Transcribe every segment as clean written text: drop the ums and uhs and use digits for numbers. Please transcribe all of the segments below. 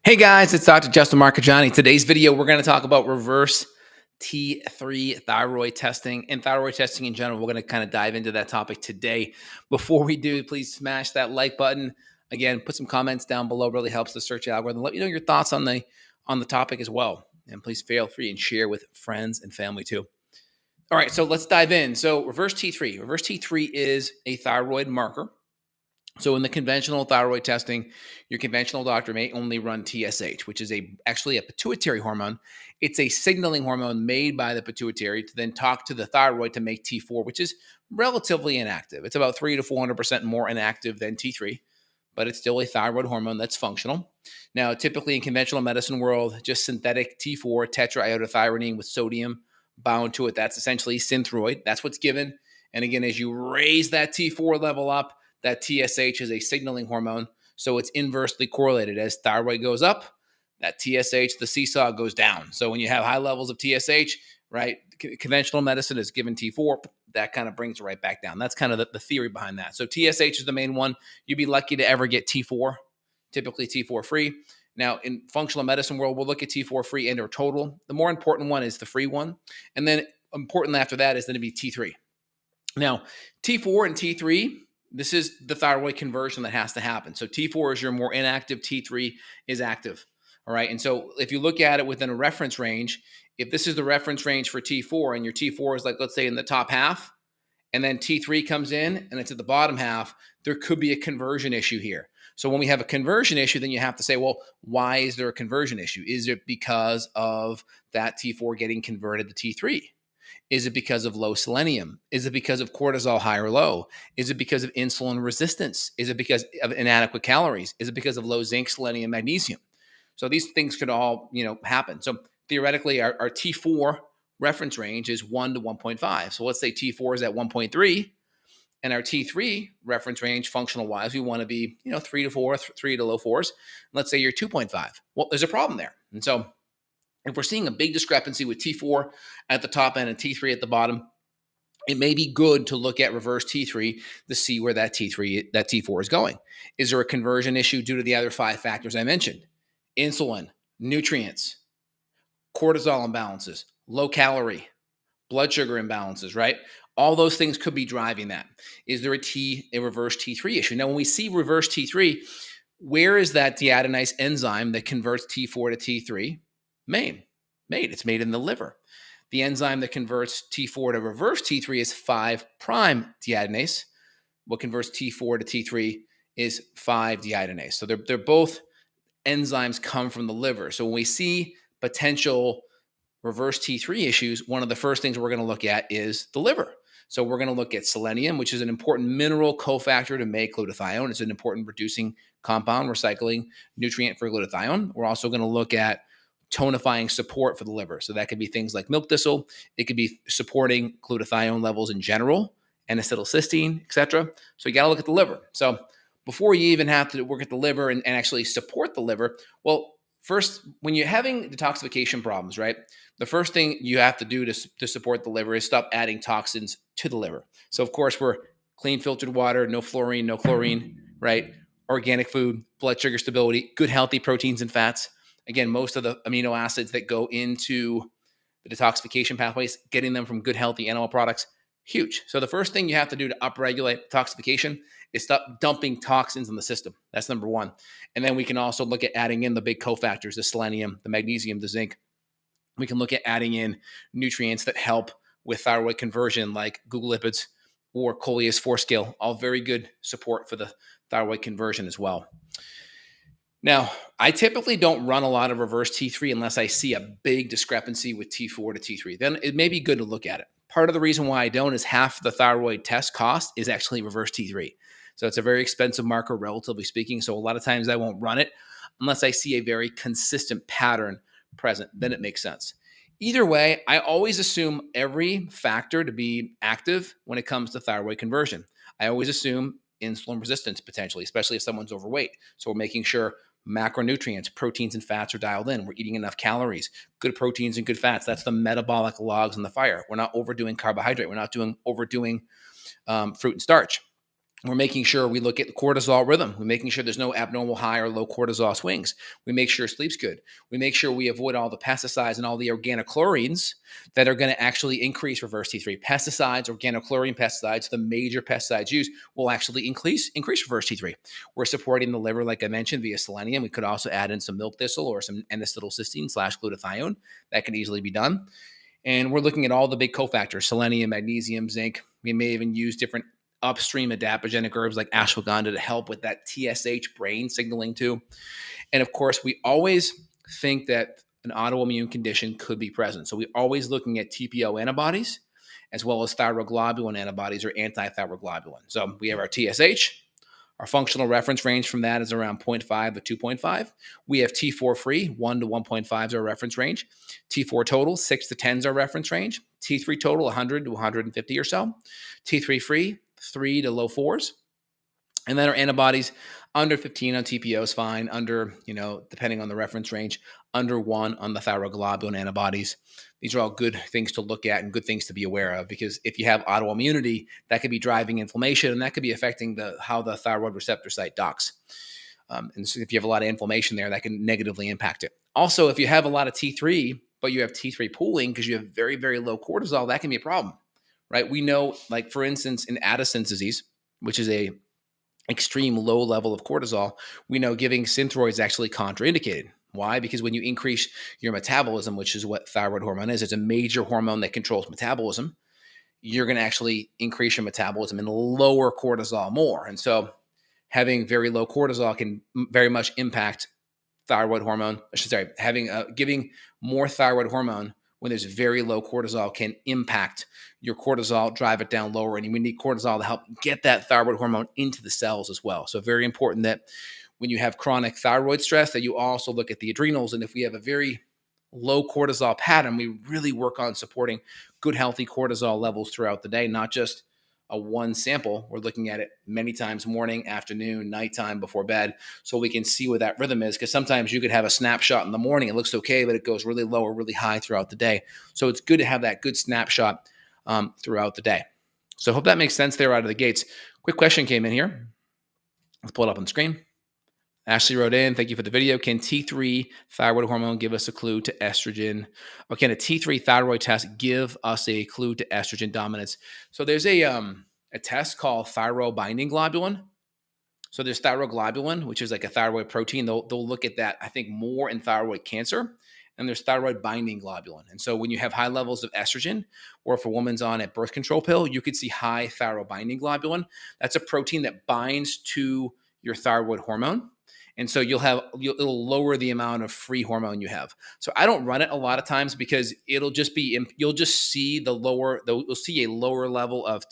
Hey guys, it's Dr. Justin Marcagiani. Today's video, we're going to talk about reverse T3 thyroid testing and thyroid testing in general. We're going to kind of dive into that topic today. Before we do, please smash that like button. Again, put some comments down below. Really helps the search algorithm. Let me know your thoughts on the topic as well. And please feel free and share with friends and family too. All right, so let's dive in. So reverse T3. Reverse T3 is a thyroid marker. So in the conventional thyroid testing, your conventional doctor may only run TSH, which is actually a pituitary hormone. It's a signaling hormone made by the pituitary to then talk to the thyroid to make T4, which is relatively inactive. It's about 300 to 400% more inactive than T3, but it's still a thyroid hormone that's functional. Now, typically in conventional medicine world, just synthetic T4 tetraiodothyronine with sodium bound to it. That's essentially Synthroid. That's what's given. And again, as you raise that T4 level up, that TSH is a signaling hormone, so it's inversely correlated. As thyroid goes up, that TSH, the seesaw, goes down. So when you have high levels of TSH, right, conventional medicine is given T4, that kind of brings it right back down. That's kind of the theory behind that. So TSH is the main one. You'd be lucky to ever get T4, typically T4 free. Now, in functional medicine world, we'll look at T4 free and or total. The more important one is the free one. And then importantly after that is then to be T3. Now, T4 and T3, this is the thyroid conversion that has to happen. So T4 is your more inactive, T3 is active. All right. And so if you look at it within a reference range, if this is the reference range for T4 and your T4 is like, let's say in the top half, and then T3 comes in and it's at the bottom half, there could be a conversion issue here. So when we have a conversion issue, then you have to say, well, why is there a conversion issue? Is it because of that T4 getting converted to T3? Is it because of low selenium? Is it because of cortisol high or low? Is it because of insulin resistance? Is it because of inadequate calories? Is it because of low zinc, selenium, magnesium? So these things could all, happen. So theoretically, our T4 reference range is 1 to 1.5. So let's say T4 is at 1.3, and our T3 reference range, functional wise, we want to be, 3 to 4, 3 to low 4s. Let's say you're 2.5. Well, there's a problem there. And so if we're seeing a big discrepancy with T4 at the top end and T3 at the bottom, it may be good to look at reverse T3 to see where that T4 is going. Is there a conversion issue due to the other 5 factors I mentioned? Insulin, nutrients, cortisol imbalances, low calorie, blood sugar imbalances, right? All those things could be driving that. Is there a reverse T3 issue? Now, when we see reverse T3, where is that deiodinase enzyme that converts T4 to T3? Made. It's made in the liver. The enzyme that converts T4 to reverse T3 is 5' deiodinase. What converts T4 to T3 is 5-deiodinase. So they're both enzymes come from the liver. So when we see potential reverse T3 issues, one of the first things we're going to look at is the liver. So we're going to look at selenium, which is an important mineral cofactor to make glutathione. It's an important reducing compound, recycling nutrient for glutathione. We're also going to look at tonifying support for the liver. So that could be things like milk thistle. It could be supporting glutathione levels in general, N-acetylcysteine, etc. So you got to look at the liver. So before you even have to work at the liver and actually support the liver, well, first, when you're having detoxification problems, right, the first thing you have to do to support the liver is stop adding toxins to the liver. So, of course, we're clean filtered water, no fluorine, no chlorine, right? Organic food, blood sugar stability, good healthy proteins and fats. Again, most of the amino acids that go into the detoxification pathways, getting them from good healthy animal products, huge. So the first thing you have to do to upregulate detoxification is stop dumping toxins in the system. That's number one. And then we can also look at adding in the big cofactors, the selenium, the magnesium, the zinc. We can look at adding in nutrients that help with thyroid conversion like glucolipids or coleus forescale, all very good support for the thyroid conversion as well. Now, I typically don't run a lot of reverse T3 unless I see a big discrepancy with T4 to T3. Then it may be good to look at it. Part of the reason why I don't is half the thyroid test cost is actually reverse T3. So it's a very expensive marker, relatively speaking. So a lot of times I won't run it unless I see a very consistent pattern present. Then it makes sense. Either way, I always assume every factor to be active when it comes to thyroid conversion. I always assume insulin resistance potentially, especially if someone's overweight. So we're making sure macronutrients, proteins and fats are dialed in. We're eating enough calories, good proteins and good fats. That's the metabolic logs in the fire. We're not overdoing carbohydrate. We're not overdoing fruit and starch. We're making sure we look at the cortisol rhythm. We're making sure there's no abnormal high or low cortisol swings. We make sure sleep's good. We make sure we avoid all the pesticides and all the organochlorines that are going to actually increase reverse T3. Pesticides, organochlorine pesticides, the major pesticides used will actually increase reverse T3. We're supporting the liver, like I mentioned, via selenium. We could also add in some milk thistle or some N-acetylcysteine / glutathione. That can easily be done. And we're looking at all the big cofactors: selenium, magnesium, zinc. We may even use different upstream adaptogenic herbs like ashwagandha to help with that TSH brain signaling too. And of course, we always think that an autoimmune condition could be present. So we're always looking at TPO antibodies as well as thyroglobulin antibodies or anti-thyroglobulin. So we have our TSH. Our functional reference range from that is around 0.5 to 2.5. We have T4 free, 1 to 1.5 is our reference range. T4 total, 6 to 10 is our reference range. T3 total, 100 to 150 or so. T3 free, 3 to low 4s. And then our antibodies, under 15 on TPO is fine, under, depending on the reference range, under 1 on the thyroglobulin antibodies. These are all good things to look at and good things to be aware of, because if you have autoimmunity, that could be driving inflammation, and that could be affecting how the thyroid receptor site docks. And so if you have a lot of inflammation there, that can negatively impact it. Also, if you have a lot of T3, but you have T3 pooling because you have very, very low cortisol, that can be a problem, right? We know, like, for instance, in Addison's disease, which is a extreme low level of cortisol, we know giving Synthroid is actually contraindicated. Why? Because when you increase your metabolism, which is what thyroid hormone is, it's a major hormone that controls metabolism. You're going to actually increase your metabolism and lower cortisol more. And so having very low cortisol can very much impact thyroid hormone. Giving more thyroid hormone when there's very low cortisol can impact your cortisol, drive it down lower. And we need cortisol to help get that thyroid hormone into the cells as well. So very important that when you have chronic thyroid stress, that you also look at the adrenals. And if we have a very low cortisol pattern, we really work on supporting good, healthy cortisol levels throughout the day, not just a one sample. We're looking at it many times: morning, afternoon, nighttime, before bed, so we can see what that rhythm is. Because sometimes you could have a snapshot in the morning, it looks okay, but it goes really low or really high throughout the day. So it's good to have that good snapshot throughout the day. So I hope that makes sense there out of the gates. Quick question came in here. Let's pull it up on the screen. Ashley wrote in, thank you for the video. Can T3 thyroid hormone give us a clue to estrogen? Or can a T3 thyroid test give us a clue to estrogen dominance? So there's a test called thyroid binding globulin. So there's thyroglobulin, which is like a thyroid protein. They'll look at that, I think, more in thyroid cancer. And there's thyroid binding globulin. And so when you have high levels of estrogen, or if a woman's on a birth control pill, you could see high thyroid binding globulin. That's a protein that binds to your thyroid hormone. And so it'll lower the amount of free hormone you have. So I don't run it a lot of times because you'll just see you'll see a lower level of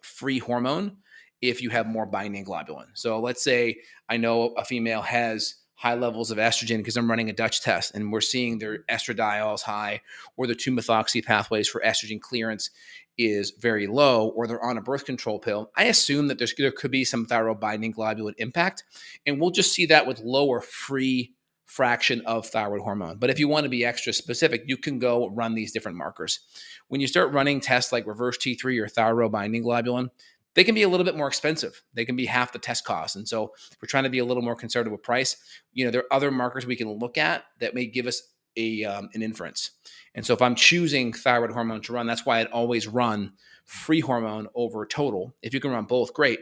free hormone if you have more binding globulin. So let's say I know a female has high levels of estrogen because I'm running a Dutch test and we're seeing their estradiols high, or the 2-methoxy pathways for estrogen clearance is very low, or they're on a birth control pill. I assume that there could be some thyroid binding globulin impact, and we'll just see that with lower free fraction of thyroid hormone. But if you want to be extra specific, you can go run these different markers. When you start running tests like reverse T3 or thyroid binding globulin, they can be a little bit more expensive. They can be half the test cost. And so we're trying to be a little more conservative with price. There are other markers we can look at that may give us an inference. And so if I'm choosing thyroid hormone to run, that's why I'd always run free hormone over total. If you can run both, great.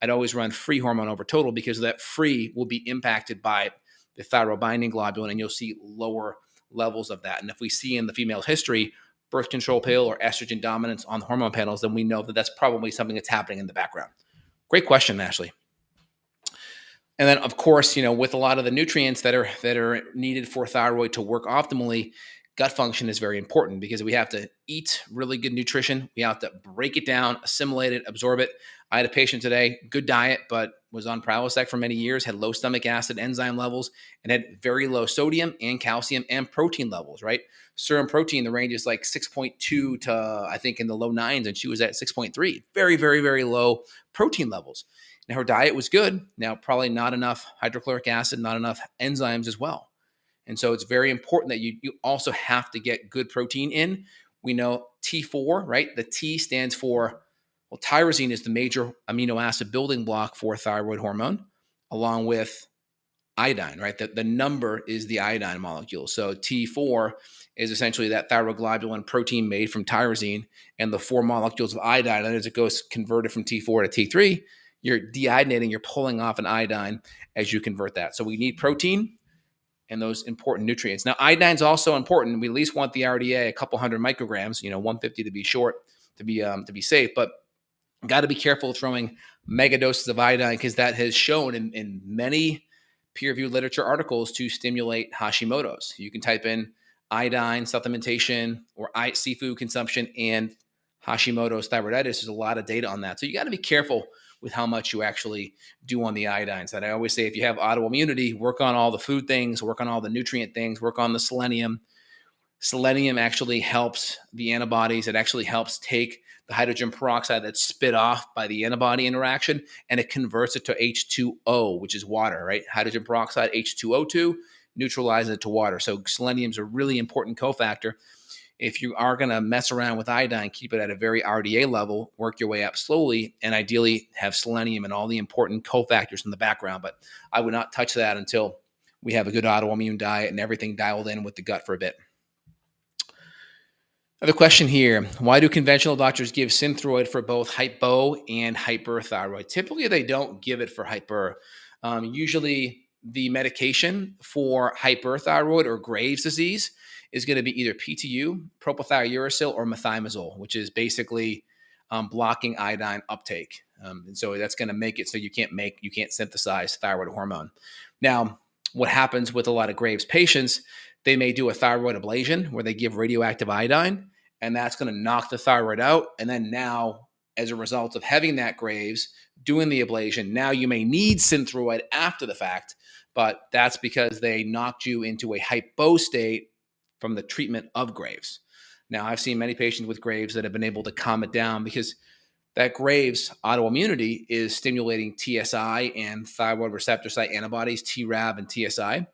I'd always run free hormone over total, because that free will be impacted by the thyroid binding globulin, and you'll see lower levels of that. And if we see in the female's history birth control pill or estrogen dominance on the hormone panels, then we know that that's probably something that's happening in the background. Great question, Ashley. And then, of course, with a lot of the nutrients that are needed for thyroid to work optimally, gut function is very important, because we have to eat really good nutrition. We have to break it down, assimilate it, absorb it. I had a patient today, good diet, but was on Prilosec for many years, had low stomach acid enzyme levels, and had very low sodium and calcium and protein levels, right? Serum protein, the range is like 6.2 to, I think, in the low 9s, and she was at 6.3. Very, very, very low protein levels. Now, her diet was good. Now, probably not enough hydrochloric acid, not enough enzymes as well. And so it's very important that you also have to get good protein in. We know T4, right? The T stands for, Well, tyrosine is the major amino acid building block for thyroid hormone, along with iodine, right? The number is the iodine molecule. So T4 is essentially that thyroglobulin protein made from tyrosine, and the 4 molecules of iodine. And as it goes converted from T4 to T3, you're deiodinating, you're pulling off an iodine as you convert that. So we need protein and those important nutrients. Now, iodine is also important. We at least want the RDA a couple hundred micrograms, 150 to be short, to be safe. But got to be careful throwing mega doses of iodine, because that has shown in many peer-reviewed literature articles to stimulate Hashimoto's. You can type in iodine supplementation or seafood consumption and Hashimoto's thyroiditis. There's a lot of data on that. So you got to be careful with how much you actually do on the iodines. And I always say, if you have autoimmunity, work on all the food things, work on all the nutrient things, work on the selenium. Selenium actually helps the antibodies. It actually helps take the hydrogen peroxide that's spit off by the antibody interaction, and it converts it to H2O, which is water, right? Hydrogen peroxide, H2O2, neutralizes it to water. So selenium is a really important cofactor. If you are going to mess around with iodine, keep it at a very RDA level, work your way up slowly, and ideally have selenium and all the important cofactors in the background. But I would not touch that until we have a good autoimmune diet and everything dialed in with the gut for a bit. Another question here. Why do conventional doctors give Synthroid for both hypo and hyperthyroid? Typically, they don't give it for hyper. Usually, the medication for hyperthyroid or Graves' disease is going to be either PTU, propylthiouracil, or methimazole, which is basically blocking iodine uptake. And so that's going to make it so you can't synthesize thyroid hormone. Now, what happens with a lot of Graves patients, they may do a thyroid ablation where they give radioactive iodine, and that's going to knock the thyroid out. And then now, as a result of having that Graves, doing the ablation, now you may need Synthroid after the fact, but that's because they knocked you into a hypo state from the treatment of Graves. Now, I've seen many patients with Graves that have been able to calm it down, because that Graves autoimmunity is stimulating TSI and thyroid receptor site antibodies, TRAB and TSI.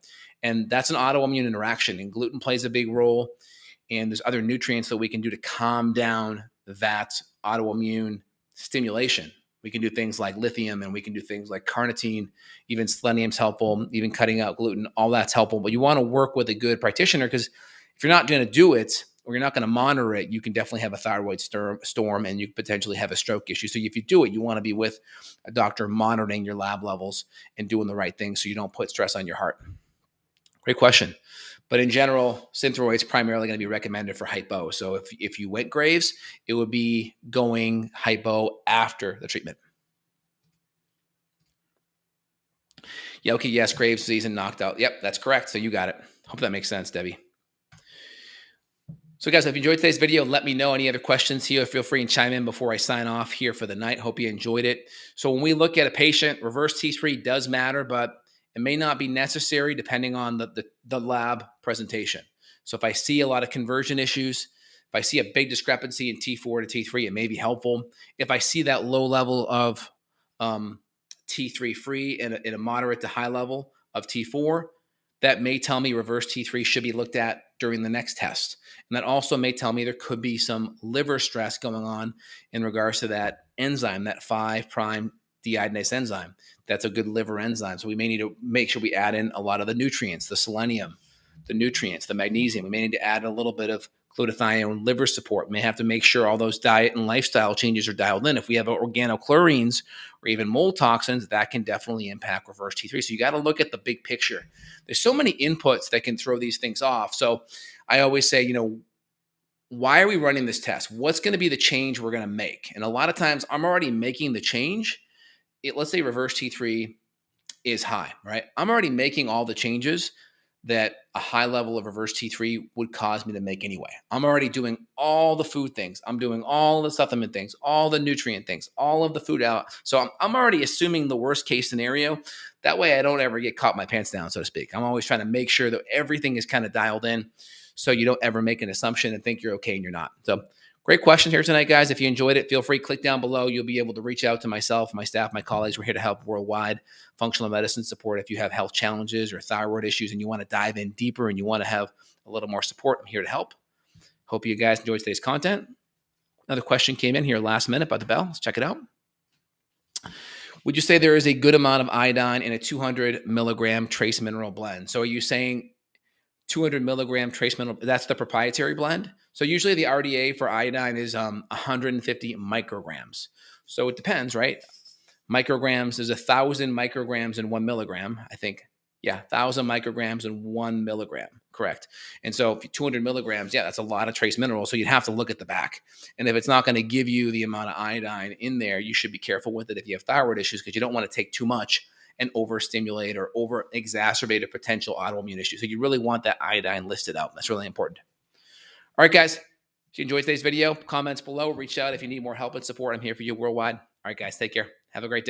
And that's an autoimmune interaction, and gluten plays a big role. And there's other nutrients that we can do to calm down that autoimmune stimulation. We can do things like lithium, and we can do things like carnitine. Even selenium's helpful, even cutting out gluten, all that's helpful. But you want to work with a good practitioner, because if you're not going to do it, or you're not going to monitor it, you can definitely have a thyroid storm, and you potentially have a stroke issue. So if you do it, you want to be with a doctor monitoring your lab levels and doing the right thing so you don't put stress on your heart. Great question. But in general, Synthroid is primarily going to be recommended for hypo. So if you went Graves, it would be going hypo after the treatment. Yeah, okay, yes, Graves' disease and knocked out. Yep, that's correct. So you got it. Hope that makes sense, Debbie. So guys, if you enjoyed today's video, let me know any other questions here. Feel free and chime in before I sign off here for the night. Hope you enjoyed it. So when we look at a patient, reverse T3 does matter, but it may not be necessary depending on the lab presentation. So if I see a lot of conversion issues, if I see a big discrepancy in T4 to T3, it may be helpful. If I see that low level of T3 free and a moderate to high level of T4, that may tell me reverse T3 should be looked at during the next test. And that also may tell me there could be some liver stress going on in regards to that enzyme, that 5' deiodinase enzyme. That's a good liver enzyme. So we may need to make sure we add in a lot of the nutrients, the selenium, the nutrients, the magnesium. We may need to add a little bit of glutathione liver support. We may have to make sure all those diet and lifestyle changes are dialed in. If we have organochlorines or even mold toxins, that can definitely impact reverse T3. So you got to look at the big picture. There's so many inputs that can throw these things off. So I always say, why are we running this test? What's going to be the change we're going to make? And a lot of times I'm already making the change. Let's say reverse T3 is high, right? I'm already making all the changes that a high level of reverse T3 would cause me to make anyway. I'm already doing all the food things. I'm doing all the supplement things, all the nutrient things, all of the food out. So I'm already assuming the worst case scenario. That way I don't ever get caught my pants down, so to speak. I'm always trying to make sure that everything is kind of dialed in so you don't ever make an assumption and think you're okay and you're not. So great question here tonight, guys. If you enjoyed it, feel free, click down below. You'll be able to reach out to myself, my staff, my colleagues. We're here to help worldwide functional medicine support. If you have health challenges or thyroid issues and you want to dive in deeper and you want to have a little more support, I'm here to help. Hope you guys enjoyed today's content. Another question came in here last minute by the bell. Let's check it out. Would you say there is a good amount of iodine in a 200 milligram trace mineral blend? So are you saying 200 milligram trace mineral, that's the proprietary blend? So usually the RDA for iodine is 150 micrograms. So it depends, right? Micrograms is 1,000 micrograms in 1 milligram, I think. Yeah, 1,000 micrograms in 1 milligram, correct. And so if 200 milligrams, yeah, that's a lot of trace minerals. So you'd have to look at the back. And if it's not going to give you the amount of iodine in there, you should be careful with it if you have thyroid issues, because you don't want to take too much and overstimulate or over exacerbate a potential autoimmune issue. So you really want that iodine listed out. That's really important. All right, guys. If you enjoyed today's video, comments below, reach out if you need more help and support. I'm here for you worldwide. All right, guys, take care. Have a great day.